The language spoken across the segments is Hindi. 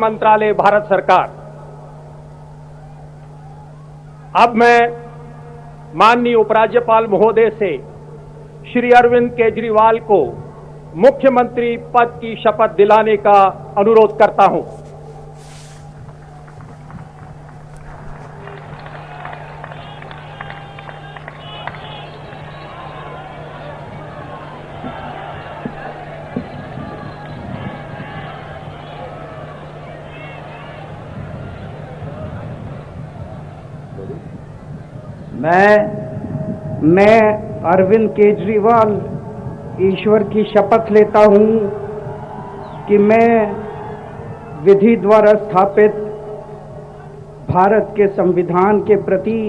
मंत्रालय, भारत सरकार। अब मैं माननीय उपराज्यपाल महोदय से श्री अरविंद केजरीवाल को मुख्यमंत्री पद की शपथ दिलाने का अनुरोध करता हूं। मैं अरविंद केजरीवाल ईश्वर की शपथ लेता हूं कि मैं विधि द्वारा स्थापित भारत के संविधान के प्रति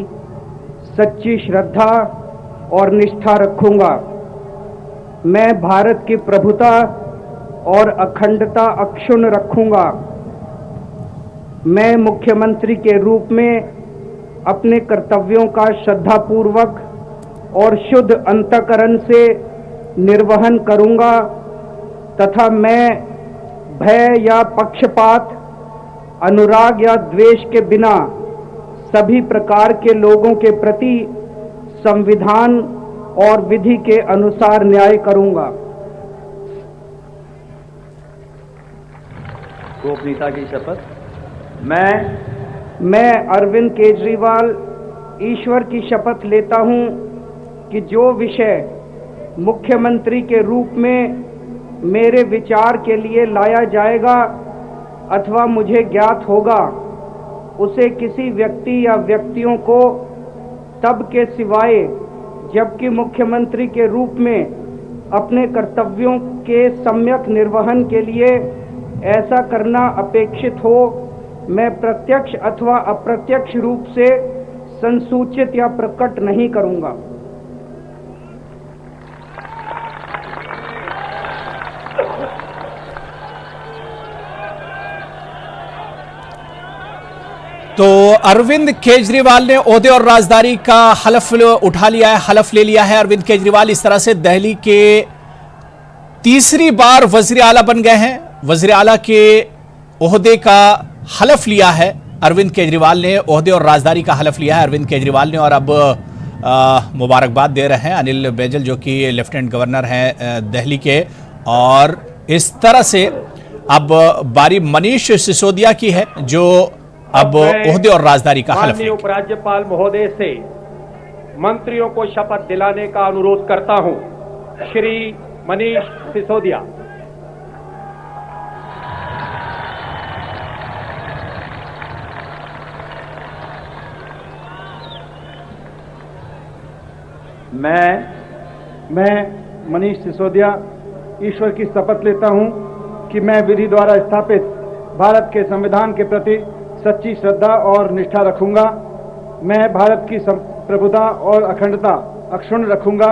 सच्ची श्रद्धा और निष्ठा रखूंगा। मैं भारत की प्रभुता और अखंडता अक्षुण्ण रखूंगा। मैं मुख्यमंत्री के रूप में अपने कर्तव्यों का श्रद्धापूर्वक और शुद्ध अंतःकरण से निर्वहन करूंगा तथा मैं भय या पक्षपात, अनुराग या द्वेष के बिना सभी प्रकार के लोगों के प्रति संविधान और विधि के अनुसार न्याय करूंगा। गोपनीयता की शपथ। मैं अरविंद केजरीवाल ईश्वर की शपथ लेता हूं कि जो विषय मुख्यमंत्री के रूप में मेरे विचार के लिए लाया जाएगा अथवा मुझे ज्ञात होगा, उसे किसी व्यक्ति या व्यक्तियों को तब के सिवाय जबकि मुख्यमंत्री के रूप में अपने कर्तव्यों के सम्यक निर्वहन के लिए ऐसा करना अपेक्षित हो, मैं प्रत्यक्ष अथवा अप्रत्यक्ष रूप से संसूचित या प्रकट नहीं करूंगा। तो अरविंद केजरीवाल ने ओहदे और राजदारी का हलफ उठा लिया है, हलफ ले लिया है। अरविंद केजरीवाल इस तरह से दिल्ली के तीसरी बार वजीर आला बन गए हैं। वजीर आला के ओहदे का हलफ लिया है अरविंद केजरीवाल ने, ओहदे और राजदारी का हलफ लिया है अरविंद केजरीवाल ने। और अब मुबारकबाद दे रहे हैं अनिल बैजल जो कि लेफ्टिनेंट गवर्नर हैं दिल्ली के। और इस तरह से अब बारी मनीष सिसोदिया की है जो अब ओहदे और राजदारी का हलफ लेंगे। उपराज्यपाल महोदय से मंत्रियों को शपथ दिलाने का अनुरोध करता हूं। श्री मनीष सिसोदिया। मैं मनीष सिसोदिया ईश्वर की शपथ लेता हूं कि मैं विधि द्वारा स्थापित भारत के संविधान के प्रति सच्ची श्रद्धा और निष्ठा रखूंगा। मैं भारत की प्रभुता और अखंडता अक्षुण्ण रखूंगा।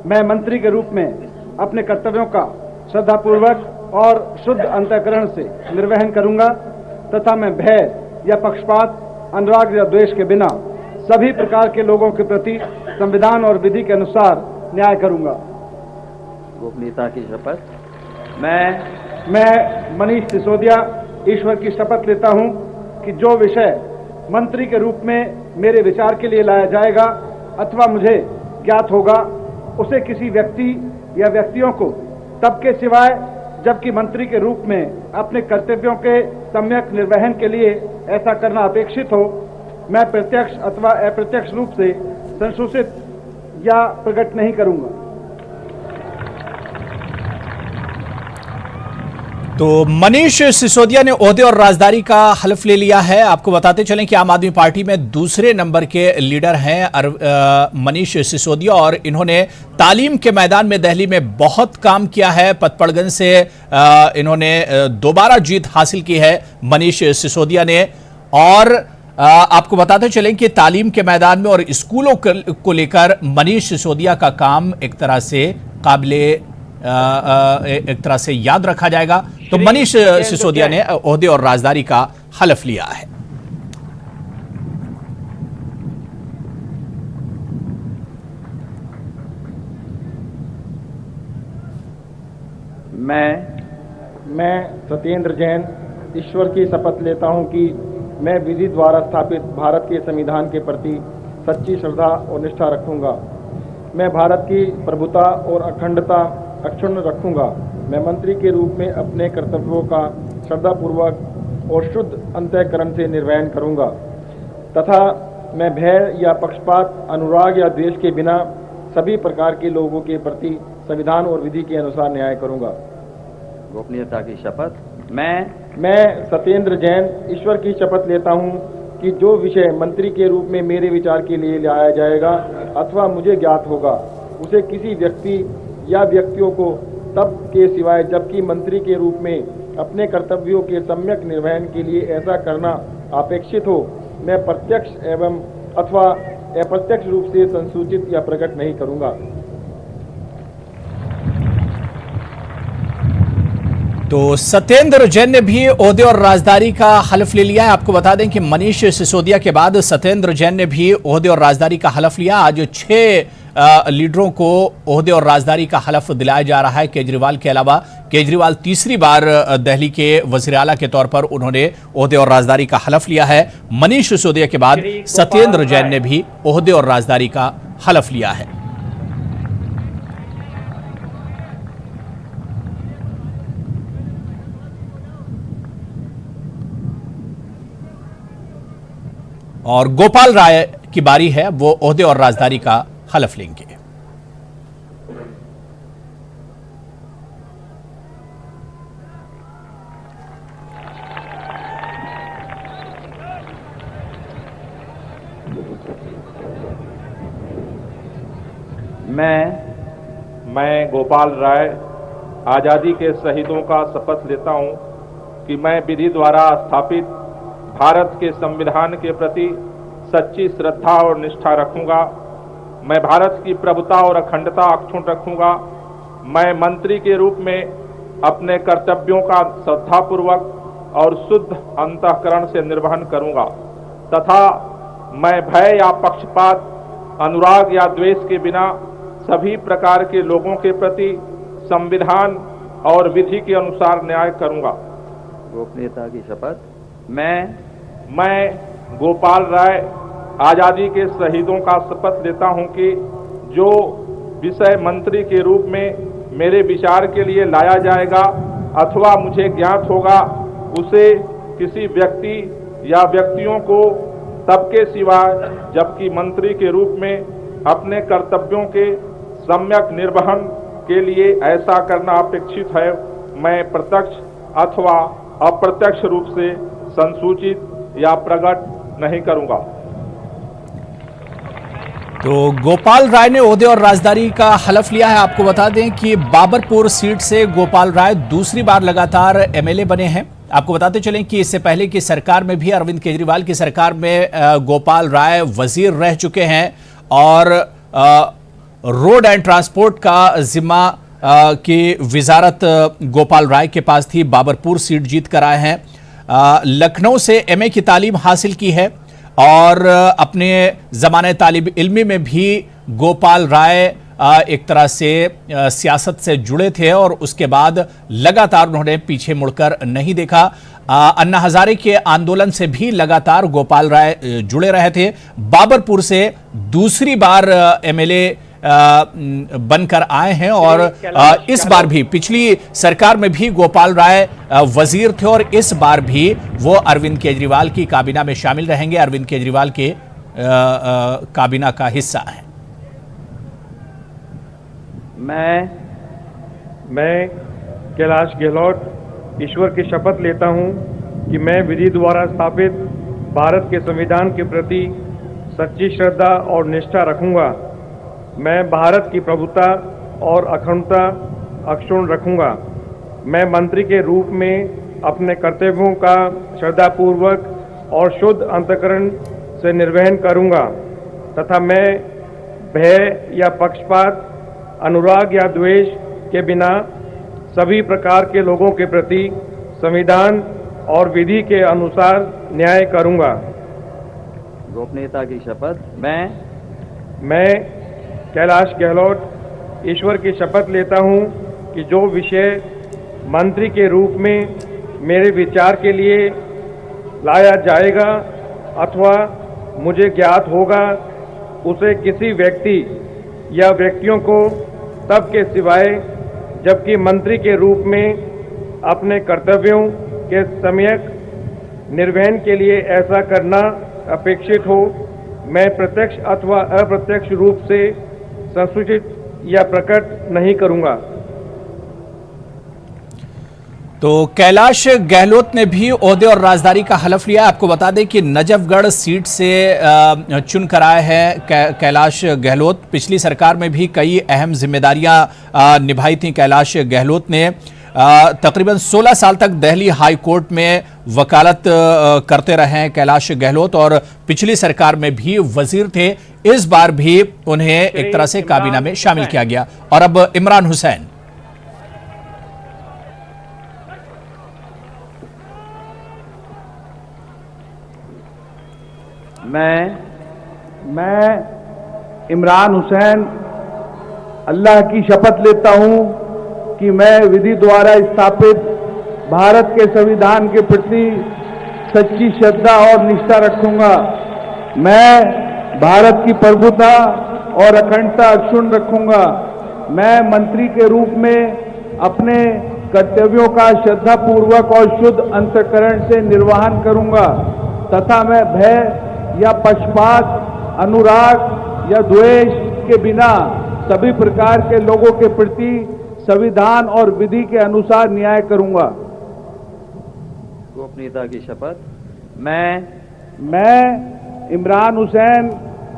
मैं मंत्री के रूप में अपने कर्तव्यों का श्रद्धापूर्वक और शुद्ध अंतःकरण से निर्वहन करूंगा तथा मैं भय या पक्षपात, अनुराग या द्वेष के बिना सभी प्रकार के लोगों के प्रति संविधान और विधि के अनुसार न्याय करूंगा। गोपनीयता की शपथ। मैं मनीष सिसोदिया ईश्वर की शपथ लेता हूं कि जो विषय मंत्री के रूप में मेरे विचार के लिए लाया जाएगा अथवा मुझे ज्ञात होगा, उसे किसी व्यक्ति या व्यक्तियों को तब के सिवाय जबकि मंत्री के रूप में अपने कर्तव्यों के सम्यक निर्वहन के लिए ऐसा करना अपेक्षित हो, मैं प्रत्यक्ष अथवा अप्रत्यक्ष रूप से संसूचित या प्रकट नहीं करूंगा। तो मनीष सिसोदिया ने ओहदे और राजदारी का हलफ ले लिया है। आपको बताते चलें कि आम आदमी पार्टी में दूसरे नंबर के लीडर हैं मनीष सिसोदिया और इन्होंने तालीम के मैदान में दिल्ली में बहुत काम किया है। पतपड़गंज से इन्होंने दोबारा जीत हासिल की है मनीष सिसोदिया ने। और आपको बताते चलें कि तालीम के मैदान में और स्कूलों को लेकर मनीष सिसोदिया का काम एक तरह से याद रखा जाएगा। तो मनीष सिसोदिया ने ओहदे और राजदारी का हलफ लिया है। मैं सत्येंद्र जैन ईश्वर की शपथ लेता हूं कि मैं विधि द्वारा स्थापित भारत के संविधान के प्रति सच्ची श्रद्धा और निष्ठा रखूंगा। मैं भारत की प्रभुता और अखंडता अक्षुण्ण रखूंगा। मैं मंत्री के रूप में अपने कर्तव्यों का श्रद्धापूर्वक और शुद्ध अंतःकरण से निर्वहन करूंगा तथा मैं भय या पक्षपात, अनुराग या द्वेष के बिना सभी प्रकार के लोगों के प्रति संविधान और विधि के अनुसार न्याय करूंगा। गोपनीयता की शपथ। मैं सत्येंद्र जैन ईश्वर की शपथ लेता हूं कि जो विषय मंत्री के रूप में मेरे विचार के लिए लाया जाएगा अथवा मुझे ज्ञात होगा, उसे किसी व्यक्ति या व्यक्तियों को तब के सिवाय जबकि मंत्री के रूप में अपने कर्तव्यों के सम्यक निर्वहन के लिए ऐसा करना अपेक्षित हो, मैं प्रत्यक्ष एवं अथवा अप्रत्यक्ष रूप से संसूचित या प्रकट नहीं करूंगा। तो सत्येंद्र जैन ने भी ओहदे और राजदारी का हलफ ले लिया है। आपको बता दें कि मनीष सिसोदिया के बाद सत्येंद्र जैन ने भी ओहदे और राजदारी का हलफ लिया। आज 6 लीडरों को ओहदे और राजदारी का हलफ दिलाया जा रहा है केजरीवाल के अलावा। केजरीवाल तीसरी बार दिल्ली के वजीर आला के तौर पर उन्होंने ओहदे और राजदारी का हलफ लिया है। मनीष सिसोदिया के बाद सत्येंद्र जैन ने भी ओहदे और राजदारी का हलफ लिया है। और गोपाल राय की बारी है, वो ओहदे और राजदारी का हलफ लेंगे। मैं गोपाल राय आजादी के शहीदों का शपथ लेता हूं कि मैं विधि द्वारा स्थापित भारत के संविधान के प्रति सच्ची श्रद्धा और निष्ठा रखूंगा। मैं भारत की प्रभुता और अखंडता अक्षुण्ण रखूंगा। मैं मंत्री के रूप में अपने कर्तव्यों का श्रद्धापूर्वक और शुद्ध अंतःकरण से निर्वहन करूंगा तथा मैं भय या पक्षपात, अनुराग या द्वेष के बिना सभी प्रकार के लोगों के प्रति संविधान और विधि के अनुसार न्याय करूंगा। गोपनीयता की शपथ। मैं गोपाल राय आजादी के शहीदों का शपथ लेता हूं कि जो विषय मंत्री के रूप में मेरे विचार के लिए लाया जाएगा अथवा मुझे ज्ञात होगा, उसे किसी व्यक्ति या व्यक्तियों को तब के सिवाय जबकि मंत्री के रूप में अपने कर्तव्यों के सम्यक निर्वहन के लिए ऐसा करना अपेक्षित है, मैं प्रत्यक्ष अथवा अप्रत्यक्ष रूप से संसूचित या प्रकट नहीं करूंगा। तो गोपाल राय ने ओहदे और राजदारी का हलफ लिया है। आपको बता दें कि बाबरपुर सीट से गोपाल राय दूसरी बार लगातार एमएलए बने हैं। आपको बताते चलें कि इससे पहले की सरकार में भी, अरविंद केजरीवाल की सरकार में गोपाल राय वजीर रह चुके हैं और रोड एंड ट्रांसपोर्ट का जिम्मा की विजारत गोपाल राय के पास थी। बाबरपुर सीट जीत कर आए हैं। लखनऊ से एमए की तालीम हासिल की है और अपने ज़माने तालिब इल्मी में भी गोपाल राय एक तरह से सियासत से जुड़े थे और उसके बाद लगातार उन्होंने पीछे मुड़कर नहीं देखा। अन्ना हजारे के आंदोलन से भी लगातार गोपाल राय जुड़े रहे थे। बाबरपुर से दूसरी बार एमएलए बनकर आए हैं और इस बार भी, पिछली सरकार में भी गोपाल राय वजीर थे और इस बार भी वो अरविंद केजरीवाल की काबीना में शामिल रहेंगे, अरविंद केजरीवाल के काबीना का हिस्सा है। मैं कैलाश गहलोत ईश्वर की शपथ लेता हूं कि मैं विधि द्वारा स्थापित भारत के संविधान के प्रति सच्ची श्रद्धा और निष्ठा रखूंगा। मैं भारत की प्रभुता और अखंडता अक्षुण्ण रखूंगा। मैं मंत्री के रूप में अपने कर्तव्यों का श्रद्धापूर्वक और शुद्ध अंतःकरण से निर्वहन करूंगा तथा मैं भय या पक्षपात, अनुराग या द्वेष के बिना सभी प्रकार के लोगों के प्रति संविधान और विधि के अनुसार न्याय करूंगा। गोपनीयता की शपथ। मैं कैलाश गहलोत ईश्वर की शपथ लेता हूं कि जो विषय मंत्री के रूप में मेरे विचार के लिए लाया जाएगा अथवा मुझे ज्ञात होगा, उसे किसी व्यक्ति या व्यक्तियों को तब के सिवाय जबकि मंत्री के रूप में अपने कर्तव्यों के सम्यक निर्वहन के लिए ऐसा करना अपेक्षित हो, मैं प्रत्यक्ष अथवा अप्रत्यक्ष रूप से संसूचित या प्रकट नहीं करूंगा। तो कैलाश गहलोत ने भी ओहदे और राजदारी का हलफ लिया। आपको बता दें कि नजफगढ़ सीट से चुनकर आए हैं कैलाश गहलोत। पिछली सरकार में भी कई अहम जिम्मेदारियां निभाई थी कैलाश गहलोत ने। तकरीबन 16 साल तक दिल्ली हाई कोर्ट में वकालत करते रहे हैं कैलाश गहलोत और पिछली सरकार में भी वजीर थे। इस बार भी उन्हें एक तरह से काबीना में शामिल किया गया। और अब इमरान हुसैन। मैं इमरान हुसैन अल्लाह की शपथ लेता हूं कि मैं विधि द्वारा स्थापित भारत के संविधान के प्रति सच्ची श्रद्धा और निष्ठा रखूंगा। मैं भारत की प्रभुता और अखंडता अक्षुण्ण रखूंगा। मैं मंत्री के रूप में अपने कर्तव्यों का श्रद्धापूर्वक और शुद्ध अंतःकरण से निर्वहन करूंगा तथा मैं भय या पक्षपात, अनुराग या द्वेष के बिना सभी प्रकार के लोगों के प्रति संविधान और विधि के अनुसार न्याय करूंगा। गोपनीयता की शपथ। मैं इमरान हुसैन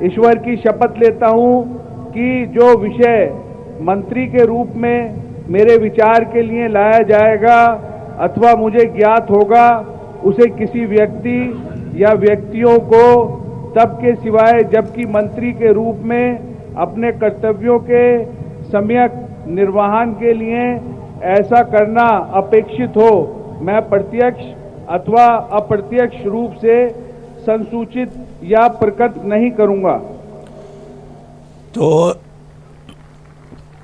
ईश्वर की शपथ लेता हूं कि जो विषय मंत्री के रूप में मेरे विचार के लिए लाया जाएगा अथवा मुझे ज्ञात होगा, उसे किसी व्यक्ति या व्यक्तियों को तब के सिवाय जबकि मंत्री के रूप में अपने कर्तव्यों के सम्यक निर्वहन के लिए ऐसा करना अपेक्षित हो, मैं प्रत्यक्ष अथवा अप्रत्यक्ष रूप से संसूचित या प्रकट नहीं करूंगा। तो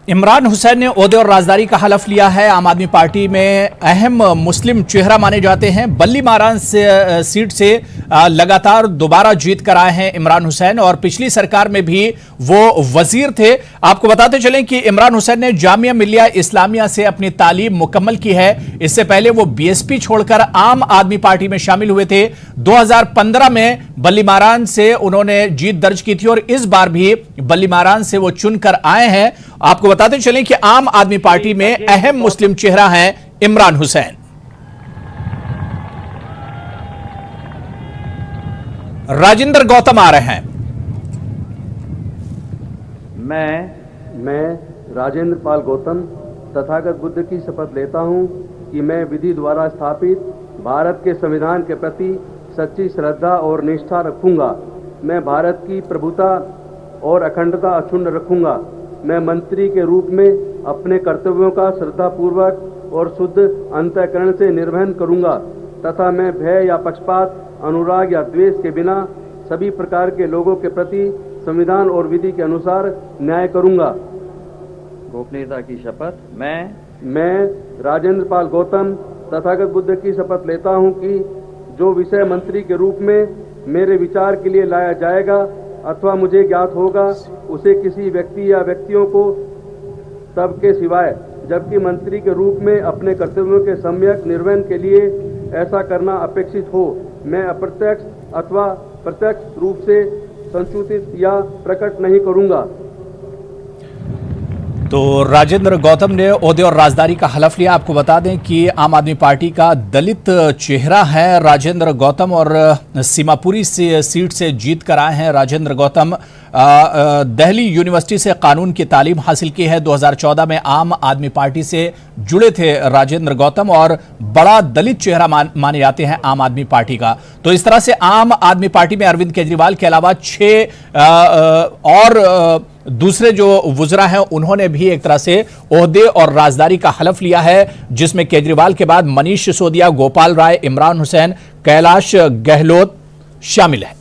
इमरान हुसैन ने ओहदे और राजदारी का हलफ लिया है। आम आदमी पार्टी में अहम मुस्लिम चेहरा माने जाते हैं। बल्ली मारान सीट से लगातार दोबारा जीत कर आए हैं इमरान हुसैन और पिछली सरकार में भी वो वजीर थे। आपको बताते चलें कि इमरान हुसैन ने जामिया मिलिया इस्लामिया से अपनी तालीम मुकम्मल की है। इससे पहले वो बीएसपी छोड़कर आम आदमी पार्टी में शामिल हुए थे। 2015 में बल्ली मारान से उन्होंने जीत दर्ज की थी और इस बार भी बल्ली मारान से वो चुनकर आए हैं। आपको बताते चलें कि आम आदमी पार्टी में अहम मुस्लिम चेहरा हैं इमरान हुसैन। राजेंद्र गौतम आ रहे हैं। मैं राजेंद्र पाल गौतम तथागत बुद्ध की शपथ लेता हूं कि मैं विधि द्वारा स्थापित भारत के संविधान के प्रति सच्ची श्रद्धा और निष्ठा रखूंगा। मैं भारत की प्रभुता और अखंडता अक्षुण्ण रखूंगा। मैं मंत्री के रूप में अपने कर्तव्यों का श्रद्धापूर्वक और शुद्ध अंतःकरण से निर्वहन करूंगा तथा मैं भय या पक्षपात, अनुराग या द्वेष के बिना सभी प्रकार के लोगों के प्रति संविधान और विधि के अनुसार न्याय करूंगा। गोपनीयता की शपथ। मैं राजेंद्र पाल गौतम तथागत बुद्ध की शपथ लेता हूं कि जो विषय मंत्री के रूप में मेरे विचार के लिए लाया जाएगा अथवा मुझे ज्ञात होगा, उसे किसी व्यक्ति या व्यक्तियों को तब के सिवाय जबकि मंत्री के रूप में अपने कर्तव्यों के सम्यक निर्वहन के लिए ऐसा करना अपेक्षित हो, मैं अप्रत्यक्ष अथवा प्रत्यक्ष रूप से संसूचित या प्रकट नहीं करूंगा। तो राजेंद्र गौतम ने ओहदे और राजदारी का हलफ लिया। आपको बता दें कि आम आदमी पार्टी का दलित चेहरा है राजेंद्र गौतम और सीमापुरी सीट से जीत कर आए हैं राजेंद्र गौतम। दिल्ली यूनिवर्सिटी से कानून की तालीम हासिल की है। 2014 में आम आदमी पार्टी से जुड़े थे राजेंद्र गौतम और बड़ा दलित चेहरा माने जाते हैं आम आदमी पार्टी का। तो इस तरह से आम आदमी पार्टी में अरविंद केजरीवाल के अलावा 6 और दूसरे जो वुज़रा हैं उन्होंने भी एक तरह से ओहदे और राजदारी का हलफ लिया है, जिसमें केजरीवाल के बाद मनीष सिसोदिया, गोपाल राय, इमरान हुसैन, कैलाश गहलोत शामिल हैं।